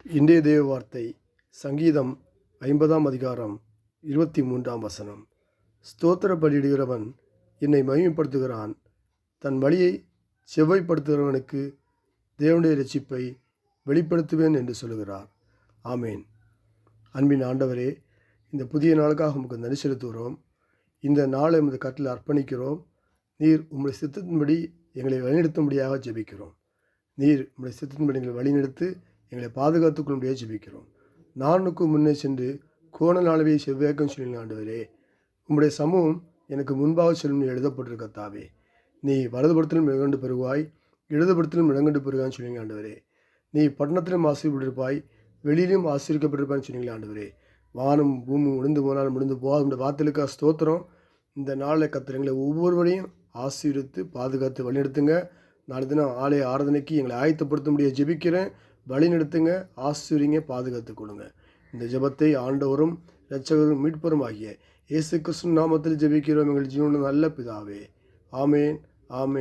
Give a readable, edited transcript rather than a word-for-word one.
இன்றைய தேவ வார்த்தை சங்கீதம் 50ஆம் அதிகாரம் 23ஆம் வசனம். ஸ்தோத்திர பலியிடுகிறவன் என்னை மகிமைப்படுத்துகிறான், தன் வழியை செவ்வாய்ப்படுத்துகிறவனுக்கு தேவனுடைய இரட்சிப்பை வெளிப்படுத்துவேன் என்று சொல்லுகிறார். ஆமேன். அன்பின் ஆண்டவரே, இந்த புதிய நாளுக்காக உமக்கு நன்றி செலுத்துகிறோம். இந்த நாளை உமது கட்டில் அர்ப்பணிக்கிறோம். நீர் உம்முடைய சித்தத்தின்படி எங்களை வழிநடத்தும்படியாக ஜெபிக்கிறோம். நீர் உம்முடைய சித்தத்தின்படி எங்களை வழிநடத்து எங்களை பாதுகாத்துக்கொள்ளும்படியாக ஜெபிக்கிறோம். நானுக்கு முன்னே சென்று கோணல் அளவை செவ்வாய்க்கும் சொல்லுங்கள் ஆண்டவரே. உம்முடைய சமூகம் எனக்கு முன்பாக செல்லும் எழுதப்பட்டிருக்க தாவே. நீ வலதுபுறத்திலும் இடங்கண்டு பெறுவாய், இடதுபுறத்திலும் இடங்கண்டு பெறுவான்னு சொல்லுங்க ஆண்டவரே. நீ பட்டணத்திலும் ஆசீர்வப்பட்டிருப்பாய், வெளியிலும் ஆசீர்வதிக்கப்பட்டிருப்பான்னு சொன்னீங்களா ஆண்டவரே. வானம் பூமி முடிந்து போனாலும் முடிந்து போகாது. இந்த வார்த்தைகளுக்காக ஸ்தோத்திரம். இந்த நாளில் கத்திரங்களை ஒவ்வொருவரையும் ஆசீர்வித்து பாதுகாத்து வழிநடத்துங்க. நாளை தினம் ஆலய ஆராதனைக்கு எங்களை ஆயத்தப்படுத்த முடிய ஜெபிக்கிறேன். வழிநடத்துங்க, ஆசீர்வதிங்க, பாதுகாத்து கொடுங்க. இந்த ஜெபத்தை ஆண்டவரும் இரட்சகரும் மீட்பரும் ஆகிய இயேசு கிறிஸ்து நாமத்தில் ஜெபிக்கிறோம் எங்கள் ஜீவன நல்ல பிதாவே. ஆமேன், ஆமேன்.